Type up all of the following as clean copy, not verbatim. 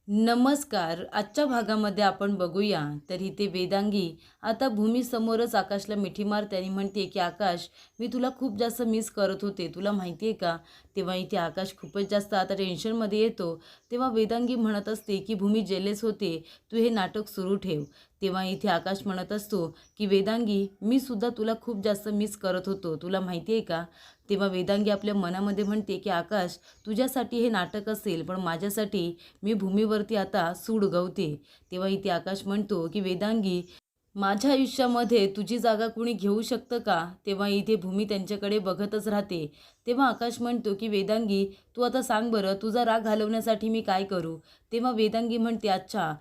नमस्कार. आजच्या भागामध्ये आपण बघूया तर इथे वेदांगी आता भूमीसमोरच आकाशला मिठी मारते आणि म्हणते की आकाश, मी तुला खूप जास्त मिस करत होते, तुला माहिती आहे का? तेव्हा इथे आकाश खूपच जास्त आता टेन्शनमध्ये येतो. तेव्हा वेदांगी म्हणत असते की भूमी जेलेस होते, तू हे नाटक सुरू ठेव. तेव्हा इथे आकाश म्हणत असतो की वेदांगी, मी सुद्धा तुला खूप जास्त मिस करत होतो, तुला माहिती आहे का? तेव्हा वेदांगी आपल्या मनामध्ये म्हणते की आकाश, तुझ्यासाठी हे नाटक असेल, पण माझ्यासाठी मी भूमीवरती आता सूड उगवते. तेव्हा इथे आकाश म्हणतो की वेदांगी, माझ्या आयुष्यामध्ये तुझी जागा कुणी घेऊ शकतं का? तेव्हा इथे भूमी त्यांच्याकडे बघतच राहते. तेव्हा आकाश म्हणतो की वेदांगी, तू आता सांग बरं, तुझा राग घालवण्यासाठी मी काय करू? तेव्हा वेदांगी म्हणते, अच्छा,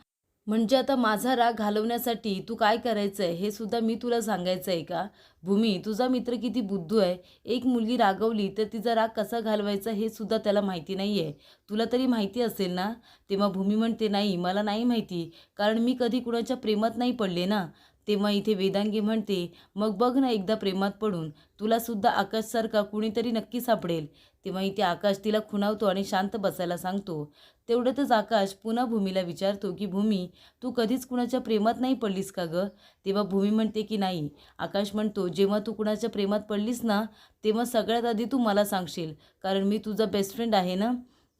म्हणजे आता माझा राग घालवण्यासाठी तू काय करायचं आहे हे सुद्धा मी तुला सांगायचं आहे का? भूमी, तुझा मित्र किती बुद्धू आहे. एक मुलगी रागवली तर तिचा राग कसा घालवायचा हे सुद्धा त्याला माहिती नाही आहे. तुला तरी माहिती असेल ना? तेव्हा भूमी म्हणते, नाही, मला नाही माहिती, कारण मी कधी कुणाच्या प्रेमात नाही पडले ना. तेव्हा इथे वेदांगी म्हणते, मग बघ ना एकदा प्रेमात पडून, तुला सुद्धा आकाशसारखा कुणीतरी नक्की सापडेल. तेव्हा इथे आकाश तिला खुणावतो आणि शांत बसायला सांगतो. तेवढ्यातच आकाश पुन्हा भूमीला विचारतो की भूमी, तू कधीच कुणाच्या प्रेमात नाही पडलीस का गं? तेव्हा भूमी म्हणते की नाही. आकाश म्हणतो, जेव्हा तू कुणाच्या प्रेमात पडलीस ना, तेव्हा सगळ्यात आधी तू मला सांगशील, कारण मी तुझा बेस्ट फ्रेंड आहे ना.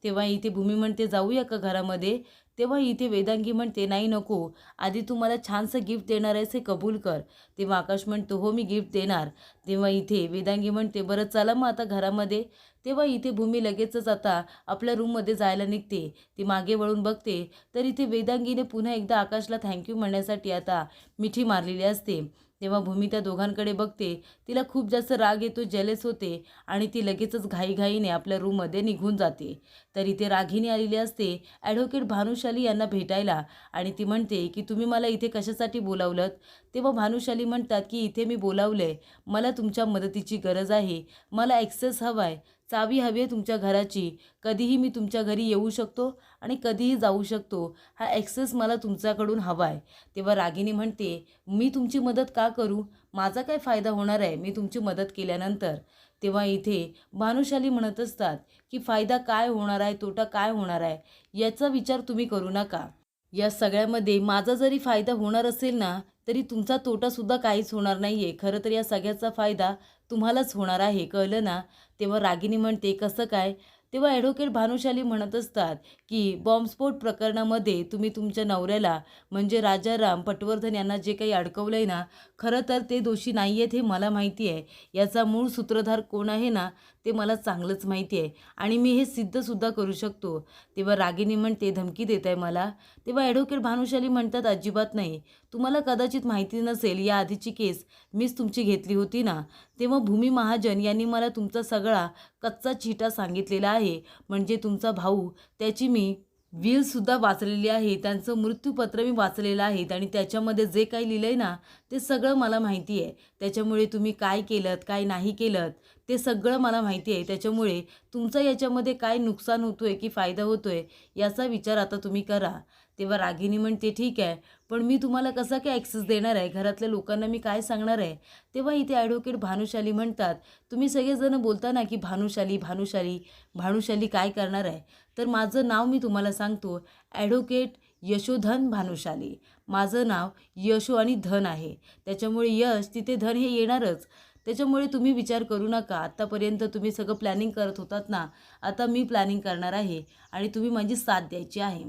तेव्हा इथे भूमी म्हणते, जाऊया का घरामध्ये? तेव्हा इथे वेदांगी म्हणते, नाही, नको, आधी तू मला छानसं गिफ्ट देणार आहेस हे कबूल कर. तेव्हा आकाश म्हणतो, हो, मी गिफ्ट देणार. तेव्हा इथे वेदांगी म्हणते, बरं चला मग आता घरामध्ये. तेव्हा इथे भूमी लगेचच आता आपल्या रूममध्ये जायला निघते. ती मागे वळून बघते तर इथे वेदांगीने पुन्हा एकदा आकाशला थँक्यू म्हणण्यासाठी आता मिठी मारलेली असते. तेव्हा भूमी त्या दोघांकडे बघते. तिला खूप जास्त राग येतो, जेलस होते आणि ती लगेचच घाईघाईने आपल्या रूममध्ये निघून जाते. तर इथे रागिनी आलेली असते ॲडव्होकेट भानुशाली यांना भेटायला आणि ती म्हणते की तुम्ही मला इथे कशासाठी बोलावलंत? तेव्हा भानुशाली म्हणतात की इथे मी बोलावलंय, मला तुमच्या मदतीची गरज आहे, मला ॲक्सेस हवा आहे, चावी हवी आहे तुमच्या घराची, कधीही मी तुमच्या घरी येऊ शकतो आणि कधीही जाऊ शकतो, हा ॲक्सेस मला तुमच्याकडून हवा आहे. तेव्हा रागिनी म्हणते, मी तुमची मदत का करू? माझा काय फायदा होणार आहे मी तुमची मदत केल्यानंतर? तेव्हा इथे भानुशाली म्हणत असतात की फायदा काय होणार आहे, तोटा काय होणार आहे, याचा विचार तुम्ही करू नका. या सगळ्यामध्ये माझा जरी फायदा होणार असेल ना, तरी तुमचा तोटासुद्धा काहीच होणार नाही आहे. खरं तर या सगळ्याचा फायदा तुम्हालाच होणार आहे, कळलं ना? तेव्हा रागिनी म्हणते, कसं काय? तेव्हा ॲडव्होकेट भानुशाली म्हणत असतात की बॉम्बस्फोट प्रकरणामध्ये तुम्ही तुमच्या नवऱ्याला म्हणजे राजाराम पटवर्धन यांना जे काही अडकवलं आहे ना, खरं तर ते दोषी नाही आहेत हे मला माहिती आहे. याचा मूळ सूत्रधार कोण आहे ना, ते मला चांगलंच माहिती आहे आणि मी हे सिद्धसुद्धा करू शकतो. तेव्हा रागिनी म्हणते, धमकी देत आहे मला? तेव्हा ॲडव्होकेट भानुशाली म्हणतात, अजिबात नाही. तुम्हाला कदाचित माहिती नसेल, या आधीची केस मीच तुमची घेतली होती ना, तेव्हा भूमी महाजन यांनी मला तुमचा सगळा कच्चा चिटा सांगितलेला आहे. म्हणजे तुमचा भाऊ, त्याची मी विलसुद्धा वाचलेली आहे, त्यांचं मृत्यूपत्र मी वाचलेलं आहे आणि त्याच्यामध्ये जे काही लिहिलं आहे ना, ते सगळं मला माहिती आहे. त्याच्यामुळे तुम्ही काय केलंत, काय नाही केलंत, ते सगळं मला माहिती आहे. त्याच्यामुळे तुमचं याच्यामध्ये काय नुकसान होतो आहे की फायदा होतो आहे, याचा विचार आता तुम्ही करा. तेव्हा रागिनी म्हणते, ठीक आहे, पण मी तुम्हाला कसा काय ॲक्सेस देणार आहे? घरातल्या लोकांना मी काय सांगणार आहे? तेव्हा इथे ॲडव्होकेट भानुशाली म्हणतात, तुम्ही सगळेजण बोलता ना की भानुशाली, भानुशाली, भानुशाली काय करणार आहे? तर माझं नाव मी तुम्हाला सांगतो, ॲडव्होकेट यशोधन भानुशाली. माझं नाव यशो आणि धन आहे. त्याच्यामुळे यश तिथे धन हे येणारच. त्याच्यामुळे तुम्ही विचार करू नका. आत्तापर्यंत तुम्ही सगळं प्लॅनिंग करत होतात ना, आता मी प्लॅनिंग करणार आहे आणि तुम्ही माझी साथ द्यायची आहे.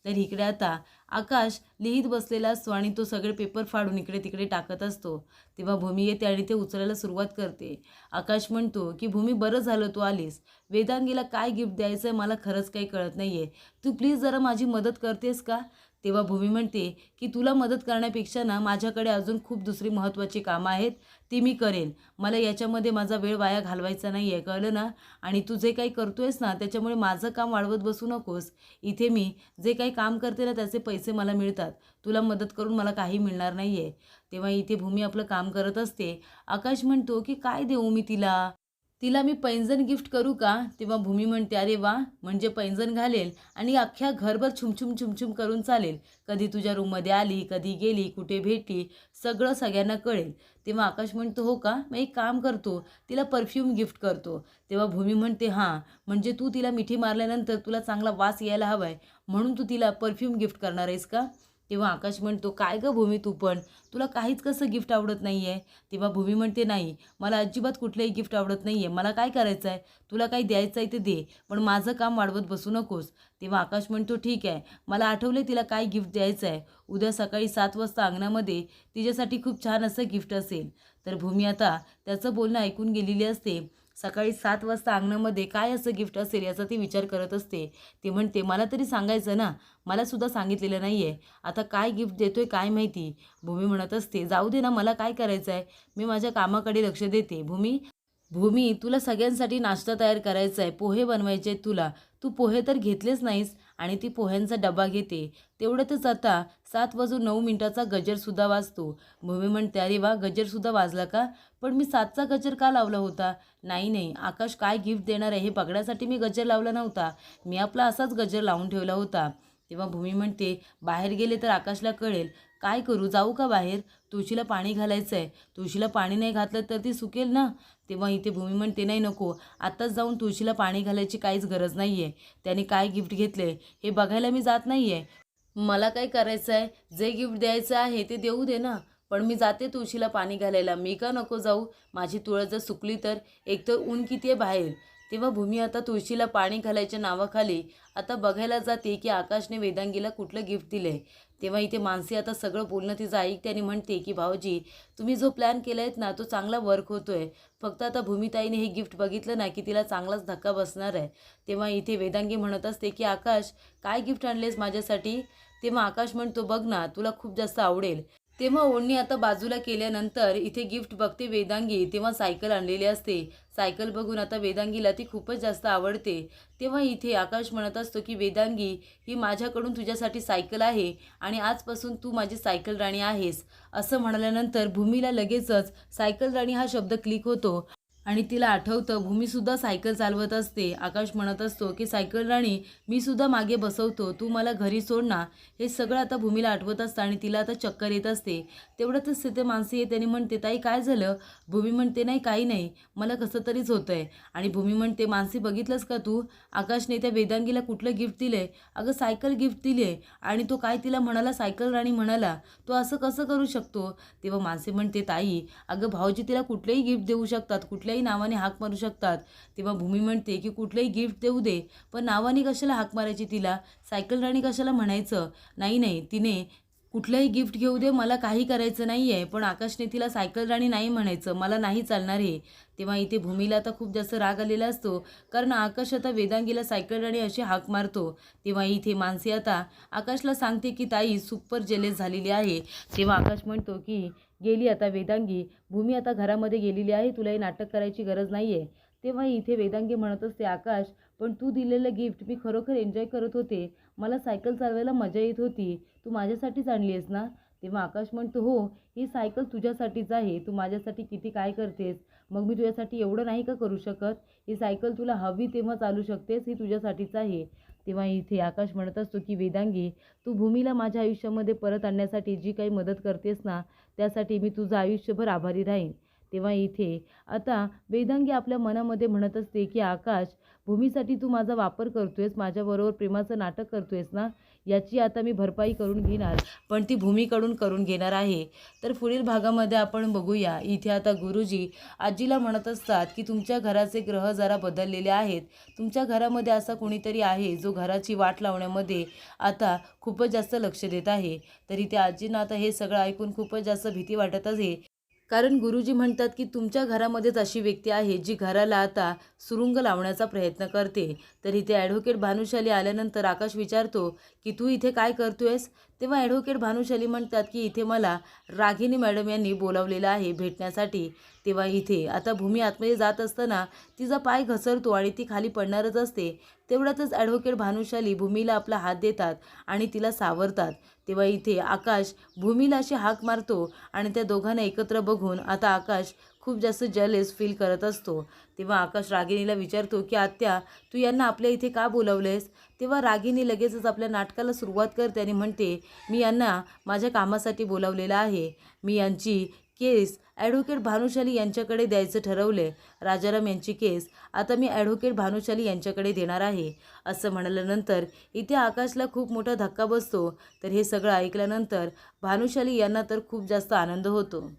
तर इकडे आता आकाश लिहित बसलेला असतो आणि तो सगळे पेपर फाडून इकडे तिकडे टाकत असतो. तेव्हा भूमी येते आणि ते उचलायला सुरुवात करते. आकाश म्हणतो की भूमी, बरं झालं तू आलीस. वेदांगीला काय गिफ्ट द्यायचं आहे मला खरंच काही कळत नाही आहे. तू प्लीज जरा माझी मदत करतेस का? तेव्हा भूमी म्हणते की तुला मदत करण्यापेक्षा ना, माझ्याकडे अजून खूप दुसरी महत्त्वाची कामं आहेत, ती मी करेन. मला याच्यामध्ये माझा वेळ वाया घालवायचा नाही आहे, कळलं ना? आणि तू जे काही करतोयस ना, त्याच्यामुळे माझं काम वाढवत बसू नकोस. इथे मी जे काही काम करते ना, त्याचे पैसे मला मिळतात. तुला मदत करून मला काही मिळणार नाही आहे. तेव्हा इथे भूमी आपलं काम करत असते. आकाश म्हणतो की काय देऊ मी तिला? तिला मी पैंजण गिफ्ट करू का? तेव्हा भूमी म्हणते, अरे वा, म्हणजे पैंजण घालेल आणि अख्ख्या घरभर छुमछुम छुमछुम करून चालेल. कधी तुझ्या रूममध्ये आली, कधी गेली, कुठे भेटली, सगळं सगळ्यांना कळेल. तेव्हा आकाश म्हणतो, हो का? मग एक काम करतो, तिला परफ्यूम गिफ्ट करतो. तेव्हा भूमी म्हणते, हां, म्हणजे तू तिला मिठी मारल्यानंतर तुला चांगला वास यायला हवा आहे, म्हणून तू तिला परफ्यूम गिफ्ट करणार आहेस का? तेव्हा आकाश म्हणतो, काय गं भूमी, तू पण, तुला काहीच कसं गिफ्ट आवडत नाही आहे? तेव्हा भूमी म्हणते, नाही, मला अजिबात कुठलंही गिफ्ट आवडत नाही आहे. मला काय करायचं आहे, तुला काही द्यायचं आहे ते दे, पण माझं काम वाढवत बसू नकोस. तेव्हा आकाश म्हणतो, ठीक आहे, मला आठवले तिला काय गिफ्ट द्यायचं आहे. उद्या सकाळी 7 वाजता अंगणामध्ये तिच्यासाठी खूप छान असं गिफ्ट असेल. तर भूमी आता त्याचं बोलणं ऐकून गेलेली असते. सकाळी 7 वाजता अंगणामध्ये काय असं गिफ्ट असेल याचा ती विचार करत असते. ती म्हणते, मला तरी सांगायचं ना, मला सुद्धा सांगितलेलं नाही आहे. आता काय गिफ्ट देतोय काय माहिती. भूमी म्हणत असते, जाऊ दे ना, मला काय करायचं आहे, मी माझ्या कामाकडे लक्ष देते. भूमी भूमी तुला सगळ्यांसाठी नाश्ता तयार करायचा आहे, पोहे बनवायचे आहेत तुला. तू पोहे तर घेतलेच नाहीस आणि ती पोह्यांचा डबा घेते. तेवढ्यातच आता 7:09 गजरसुद्धा वाजतो. भूमी म्हणते, अरे वा, गजरसुद्धा वाजला का? पण मी 7चा गजर का लावला होता? नाही नाही, आकाश काय गिफ्ट देणार आहे हे बघण्यासाठी मी गजर लावला नव्हता. मी आपला असाच गजर लावून ठेवला होता. तेव्हा भूमी म्हणते, बाहेर गेले तर आकाशला कळेल. काय करू, जाऊ का बाहेर? तुळशीला पाणी घालायचं आहे. तुळशीला पाणी नाही घातलं तर ती सुकेल ना. तेव्हा इथे भूमी म्हणते, नाही, नको, आत्ताच जाऊन तुळशीला पाणी घालायची काहीच गरज नाही आहे. त्याने काय गिफ्ट घेतले हे बघायला मी जात नाही आहे. मला काय करायचं आहे, जे गिफ्ट द्यायचं आहे ते देऊ दे ना. पण मी जाते तुळशीला पाणी घालायला. मी का नको जाऊ? माझी तुळस जर सुकली तर? एकतर ऊन किती आहे बाहेर. तेव्हा भूमी आता तुळशीला पाणी घालायच्या नावाखाली आता बघायला जाते की आकाशने वेदांगीला कुठलं गिफ्ट दिलं आहे. तेव्हा इथे मानसी आता सगळं बोलणं तिचं ऐकते आणि म्हणते की भाऊजी, तुम्ही जो प्लॅन केला आहेत ना तो चांगला वर्क होतो आहे. फक्त आता भूमिताईने हे गिफ्ट बघितलं ना की तिला चांगलाच धक्का बसणार आहे. तेव्हा इथे वेदांगी म्हणत असते की आकाश, काय गिफ्ट आणलेस माझ्यासाठी? तेव्हा आकाश म्हणतो, बघ ना, तुला खूप जास्त आवडेल. तेव्हा ओढणी आता बाजूला केल्यानंतर इथे गिफ्ट बघते वेदांगी. तेव्हा सायकल आणलेली असते. सायकल बघून आता वेदांगीला ती खूपच जास्त आवडते. तेव्हा इथे आकाश म्हणत असतो की वेदांगी, ही माझ्याकडून तुझ्यासाठी सायकल आहे आणि आजपासून तू माझी सायकल राणी आहेस. असं म्हणाल्यानंतर भूमीला लगेचच सायकल राणी हा शब्द क्लिक होतो आणि तिला आठवतं भूमीसुद्धा सायकल चालवत असते. आकाश म्हणत असतो की सायकल राणी, मी सुद्धा मागे बसवतो, तू मला घरी सोड ना. हे सगळं आता भूमीला आठवत असतं आणि तिला आता चक्कर येत असते. तेवढ्यातच तिथे मानसी येते आणि म्हणते, ताई काय झालं? भूमी म्हणते, नाही, काही नाही, मला कसं तरीच होतं आहे. आणि भूमी म्हणते, मानसी बघितलंस का तू, आकाशने त्या वेदांगीला कुठलं गिफ्ट दिलं आहे? अगं सायकल गिफ्ट दिली आहे. आणि तो काय तिला म्हणाला, सायकल राणी म्हणाला. तो असं कसं करू शकतो? तेव्हा मानसी म्हणते, ताई अगं भाऊजी तिला कुठलेही गिफ्ट देऊ शकतात, कुठल्याही नावाने हाक मारू शकतात. तेव्हा भूमी म्हणते की कुठलेही गिफ्ट देऊ दे, पण नावाने कशाला हाक मारायची तिला? सायकल राणी कशाला म्हणायचं? नाही नाही, तिने कुठलंही गिफ्ट घेऊ दे, मला काही करायचं नाही आहे, पण आकाशने तिला सायकल राणी नाही म्हणायचं, मला नाही चालणार हे. तेव्हा इथे भूमीला आता खूप जास्त राग आलेला असतो, कारण आकाश आता वेदांगीला सायकल राणी अशी हाक मारतो. तेव्हा इथे मानसी आता आकाशला सांगते की ताई सुपर जेलेस झालेली आहे. तेव्हा आकाश म्हणतो की गेली आता वेदांगी, भूमी आता घरामध्ये गेलेली आहे, तुला हे नाटक करायची गरज नाही आहे. तेव्हा इथे वेदांगी म्हणत असते, आकाश, पण तू दिलेलं गिफ्ट मी खरोखर एन्जॉय करत होते, मला सायकल चालवायला मजा येत होती, तू माझ्यासाठीच आणली आहेस ना? तेव्हा आकाश म्हणतो, हो, ही सायकल तुझ्यासाठीच आहे, तू माझ्यासाठी किती काय करतेस, मग मी तुझ्यासाठी एवढं नाही का करू शकत? ही सायकल तुला हवी तेव्हा चालू शकतेस, ही तुझ्यासाठीच आहे. तेव्हा इथे आकाश म्हणत असतो की वेदांगी, तू भूमीला माझ्या आयुष्यामध्ये परत आणण्यासाठी जी काही मदत करतेस ना, त्यासाठी मी तुझं आयुष्यभर आभारी राहीन. तेव्हा इथे आता वेदांगी आपल्या मनामध्ये म्हणत असते की आकाश, भूमीसाठी तू माझा वापर करतोयस, माझ्याबरोबर प्रेमाचं नाटक करतोयस ना, याची आता मी भरपाई करून घेणार, पण ती भूमीकडून करून घेणार आहे. तर पुढील भागामध्ये आपण बघूया. इथे आता गुरुजी आजीला म्हणत असतात की तुमच्या घराचे ग्रह जरा बदललेले आहेत, तुमच्या घरामध्ये असा कोणीतरी आहे जो घराची वाट लावण्यामध्ये आता खूपच जास्त लक्ष देत आहे. तरी त्या आजींना आता हे सगळं ऐकून खूपच जास्त भीती वाटत आहे, कारण गुरुजी म्हणतात की तुमच्या घरामध्येच अशी व्यक्ती आहे जी घराला आता सुरुंग लावण्याचा प्रयत्न करते. तर इथे ॲडव्होकेट भानुशाली आल्यानंतर आकाश विचारतो की तू इथे काय करतोयस? तेव्हा ॲडव्होकेट भानुशाली म्हणतात की इथे मला रागिनी मॅडम यांनी बोलावलेलं आहे भेटण्यासाठी. तेव्हा इथे आता भूमी आतमध्ये जात असताना तिचा पाय घसरतो आणि ती खाली पडणारच असते. तेवढ्यातच ॲडव्होकेट भानुशाली भूमीला आपला हात देतात आणि तिला सावरतात. तेव्हा इथे आकाश भूमीला अशी हाक मारतो आणि त्या दोघांना एकत्र बघून आता आकाश खूप जास्त जलेस फील करत असतो. तेव्हा आकाश रागिणीला विचारतो की आत्या, तू यांना आपल्या इथे का बोलावलेस? तेव्हा रागिणी लगेचच आपल्या नाटकाला सुरुवात करते आणि म्हणते, मी यांना माझ्या कामासाठी बोलावलेलं आहे. मी यांची केस ॲडव्होकेट भानुशाली यांच्याकडे द्यायचं ठरवले. राजाराम यांची केस आता मी ॲडव्होकेट भानुशाली यांच्याकडे देणार आहे. असं म्हणाल्यानंतर इथे आकाशला खूप मोठा धक्का बसतो. तर हे सगळं ऐकल्यानंतर भानुशाली यांना तर खूप जास्त आनंद होतो.